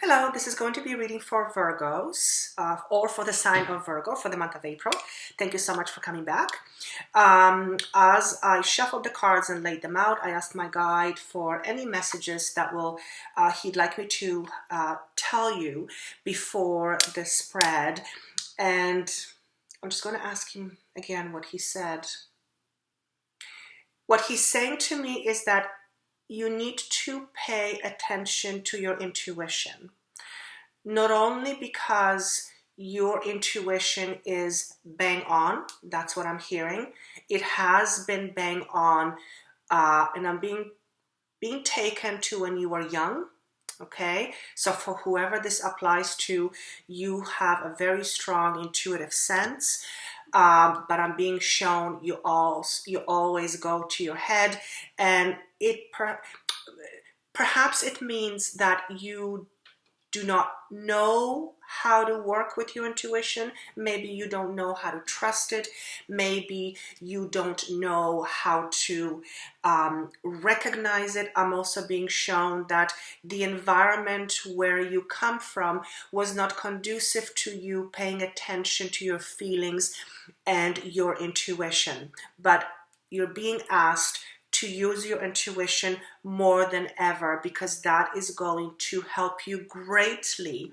Hello, this is going to be a reading for Virgos, or for the sign of Virgo for the month of April. Thank you so much for coming back. As I shuffled the cards and laid them out, I asked my guide for any messages that he'd like me to tell you before the spread. And I'm just going to ask him again what he said. What he's saying to me is that you need to pay attention to your intuition. Not only because your intuition is bang on, that's what I'm hearing. It has been bang on, and I'm being taken to when you were young. Okay, so for whoever this applies to, you have a very strong intuitive sense. But I'm being shown you always go to your head, and perhaps it means that you do not know how to work with your intuition. Maybe you don't know how to trust it. Maybe you don't know how to recognize it. I'm also being shown that the environment where you come from was not conducive to you paying attention to your feelings and your intuition. But you're being asked to use your intuition more than ever, because that is going to help you greatly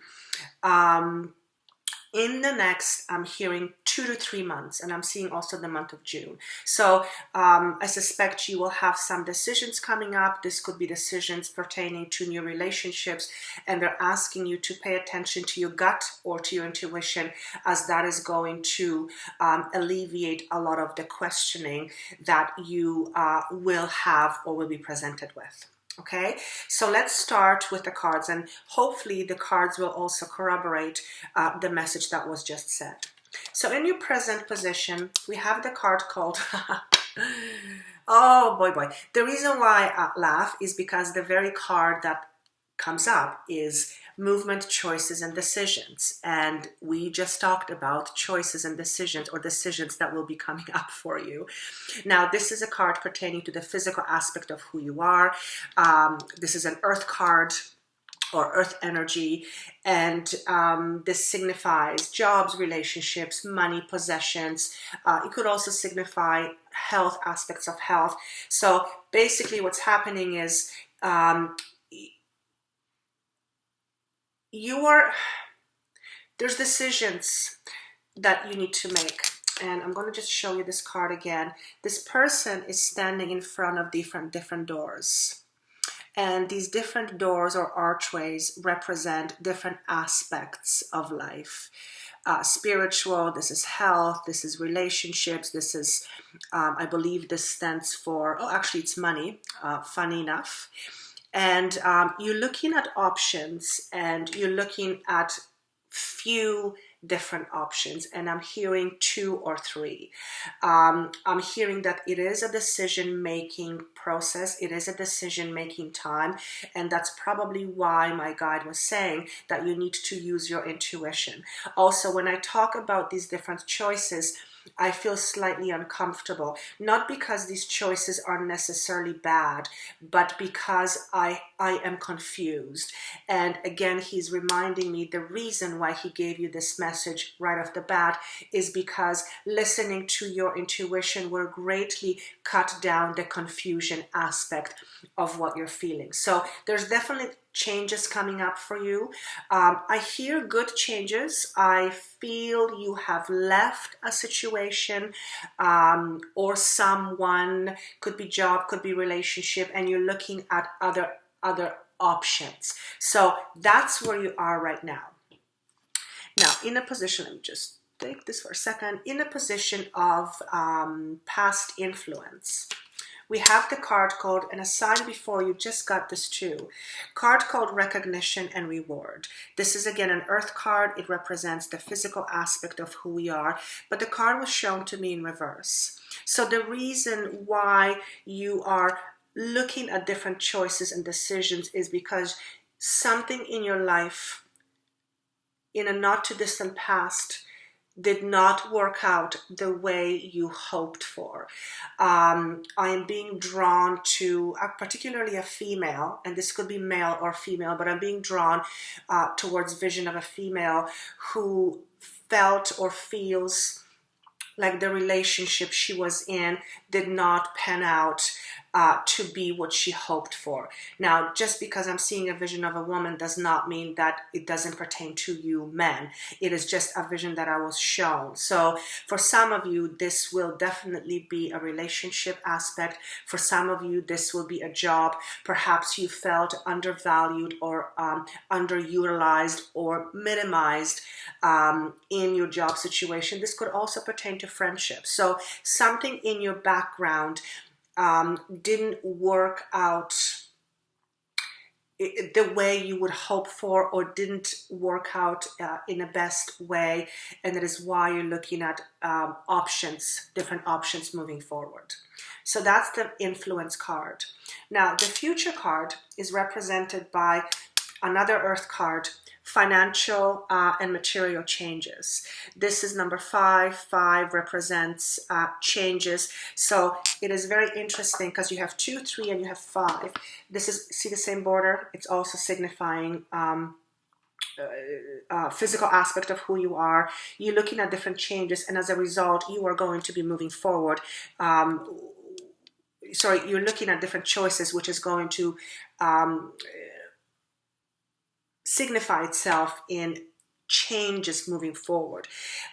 in the next, I'm hearing 2 to 3 months, and I'm seeing also the month of June. So I suspect you will have some decisions coming up. This could be decisions pertaining to new relationships, and they're asking you to pay attention to your gut or to your intuition, as that is going to alleviate a lot of the questioning that you will have or will be presented with. Okay, so let's start with the cards, and hopefully the cards will also corroborate the message that was just said. So in your present position, we have the card called oh boy. The reason why I laugh is because the very card that comes up is movement, choices, and decisions. And we just talked about choices and decisions, or decisions that will be coming up for you. Now, this is a card pertaining to the physical aspect of who you are. This is an earth card, or earth energy, and this signifies jobs, relationships, money, possessions. It could also signify health, aspects of health. So basically what's happening is there's decisions that you need to make. And I'm going to just show you this card again. This person is standing in front of different doors. And these different doors or archways represent different aspects of life. Spiritual, this is health, this is relationships, this is, I believe this stands for, oh, actually it's money, funny enough. And you're looking at options, and you're looking at few different options, and I'm hearing 2 or 3. I'm hearing that it is a decision-making process, it is a decision-making time, and that's probably why my guide was saying that you need to use your intuition. Also, when I talk about these different choices, I feel slightly uncomfortable, not because these choices are necessarily bad, but because I am confused. And again, he's reminding me the reason why he gave you this message right off the bat is because listening to your intuition will greatly cut down the confusion aspect of what you're feeling. So there's definitely changes coming up for you. I hear good changes. I feel you have left a situation or someone, could be job, could be relationship, and you're looking at other options. So that's where you are right now. Now, in a position, let me just take this for a second, in a position of past influence. We have the card called, and a sign before you just got this too, card called recognition and reward. This is again an earth card. It represents the physical aspect of who we are, but the card was shown to me in reverse. So the reason why you are looking at different choices and decisions is because something in your life in a not too distant past did not work out the way you hoped for. I am being drawn to particularly a female, and this could be male or female, but I'm being drawn towards vision of a female who felt or feels like the relationship she was in did not pan out to be what she hoped for. Now, just because I'm seeing a vision of a woman does not mean that it doesn't pertain to you men. It is just a vision that I was shown. So for some of you, this will definitely be a relationship aspect. For some of you, this will be a job. Perhaps you felt undervalued or underutilized or minimized in your job situation. This could also pertain to friendship. So something in your background didn't work out the way you would hope for, or didn't work out in the best way, and that is why you're looking at options, different options moving forward. So that's the influence card. Now the future card is represented by another earth card, financial and material changes. This is number 5. 5 represents changes. So it is very interesting because you have 2, 3, and you have 5. This is, see the same border? It's also signifying physical aspect of who you are. You're looking at different changes, and as a result, you are going to be moving forward. You're looking at different choices, which is going to signify itself in changes moving forward.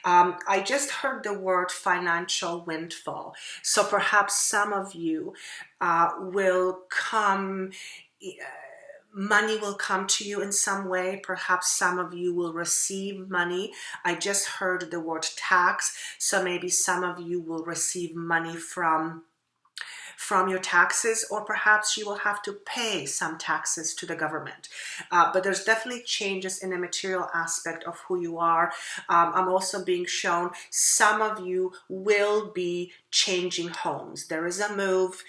I just heard the word financial windfall. So perhaps some of you will come, money will come to you in some way. Perhaps some of you will receive money. I just heard the word tax. So maybe some of you will receive money from your taxes, or perhaps you will have to pay some taxes to the government. But there's definitely changes in the material aspect of who you are. I'm also being shown some of you will be changing homes. There is a move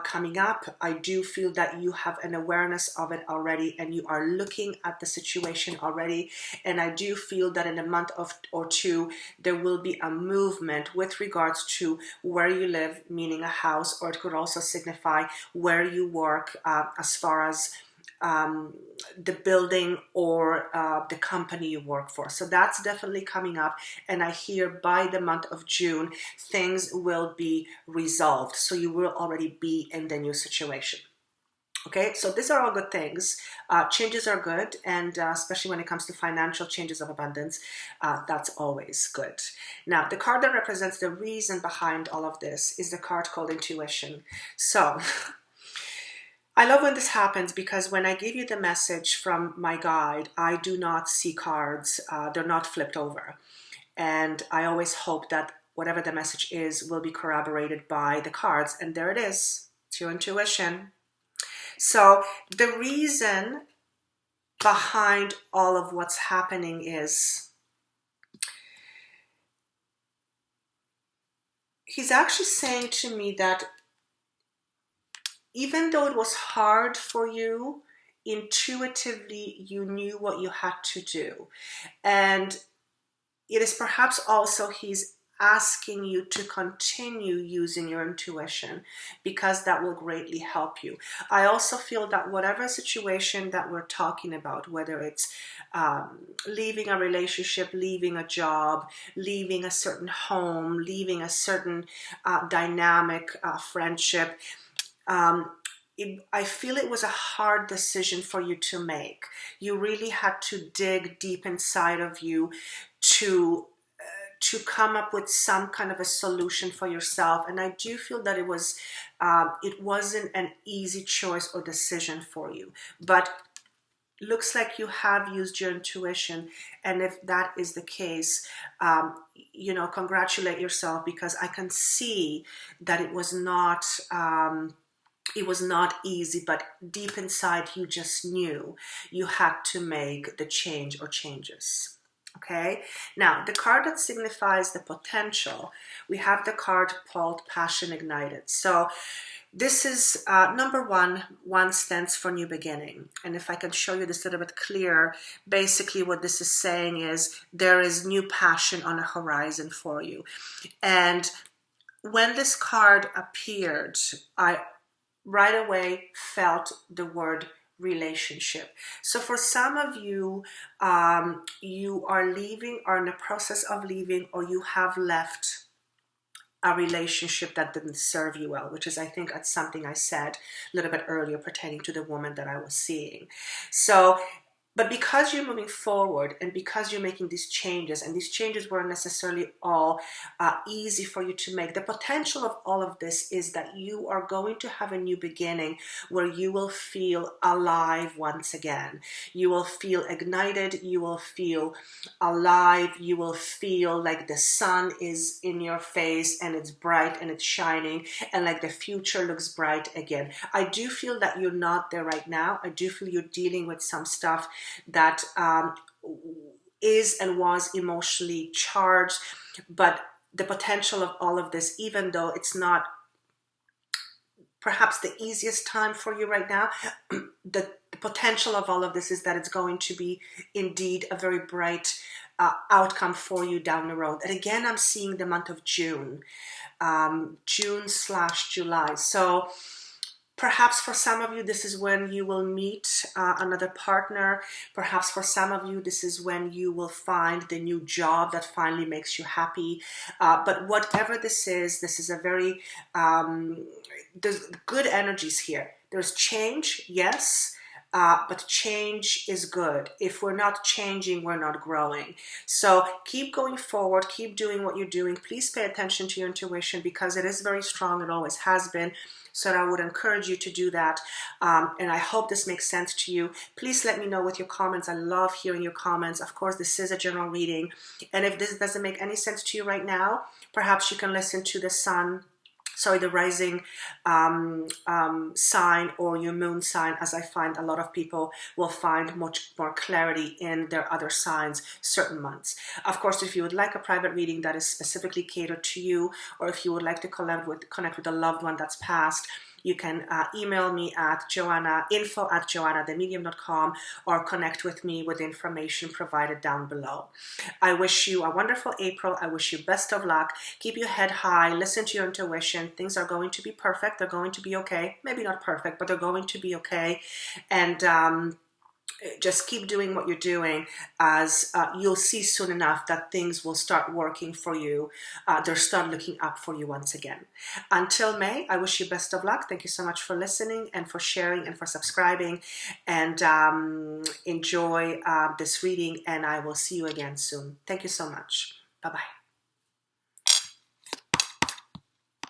coming up. I do feel that you have an awareness of it already, and you are looking at the situation already. And I do feel that in a month or two, there will be a movement with regards to where you live, meaning a house, or it could also signify where you work as far as the building or the company you work for. So that's definitely coming up, and I hear by the month of June things will be resolved, so you will already be in the new situation. Okay, so these are all good things. Changes are good, and especially when it comes to financial changes of abundance, that's always good. Now, the card that represents the reason behind all of this is the card called Intuition. So I love when this happens, because when I give you the message from my guide, I do not see cards. They're not flipped over. And I always hope that whatever the message is will be corroborated by the cards. And there it is. It's your intuition. So the reason behind all of what's happening is he's actually saying to me that even though it was hard for you, intuitively you knew what you had to do. And it is perhaps also he's asking you to continue using your intuition, because that will greatly help you. I also feel that whatever situation that we're talking about, whether it's leaving a relationship, leaving a job, leaving a certain home, leaving a certain dynamic friendship, I feel it was a hard decision for you to make. You really had to dig deep inside of you to come up with some kind of a solution for yourself. And I do feel that it wasn't an easy choice or decision for you, but looks like you have used your intuition. And if that is the case, congratulate yourself, because I can see that it was not easy, but deep inside you just knew you had to make the change or changes. Okay, now the card that signifies the potential, we have the card called Passion Ignited. So this is number one. One stands for new beginning. And if I can show you this a little bit clearer, basically what this is saying is there is new passion on the horizon for you. And when this card appeared, I right away felt the word relationship. So for some of you, you are leaving or in the process of leaving, or you have left a relationship that didn't serve you well, which is, I think, that's something I said a little bit earlier pertaining to the woman that I was seeing. So, but because you're moving forward and because you're making these changes, and these changes weren't necessarily all easy for you to make, the potential of all of this is that you are going to have a new beginning where you will feel alive once again. You will feel ignited. You will feel alive. You will feel like the sun is in your face and it's bright and it's shining and like the future looks bright again. I do feel that you're not there right now. I do feel you're dealing with some stuff that is and was emotionally charged, but the potential of all of this, even though it's not perhaps the easiest time for you right now, the potential of all of this is that it's going to be indeed a very bright outcome for you down the road. And again, I'm seeing the month of June, June/July. So perhaps for some of you, this is when you will meet another partner. Perhaps for some of you, this is when you will find the new job that finally makes you happy. But whatever this is a very, there's good energies here. There's change, yes. But change is good. If we're not changing, we're not growing. So keep going forward, keep doing what you're doing. Please pay attention to your intuition because it is very strong. It always has been. So I would encourage you to do that. And I hope this makes sense to you. Please let me know with your comments. I love hearing your comments. Of course, this is a general reading. And if this doesn't make any sense to you right now, perhaps you can listen to the rising sign or your moon sign, as I find a lot of people will find much more clarity in their other signs certain months. Of course, if you would like a private reading that is specifically catered to you, or if you would like to connect with a loved one that's passed, you can email me at info@joannthemedium.com or connect with me with the information provided down below. I wish you a wonderful April. I wish you best of luck. Keep your head high. Listen to your intuition. Things are going to be perfect. They're going to be okay. Maybe not perfect, but they're going to be okay. And just keep doing what you're doing, as you'll see soon enough that things will start working for you. They'll start looking up for you once again. Until May, I wish you best of luck. Thank you so much for listening and for sharing and for subscribing. And enjoy this reading, and I will see you again soon. Thank you so much. Bye-bye.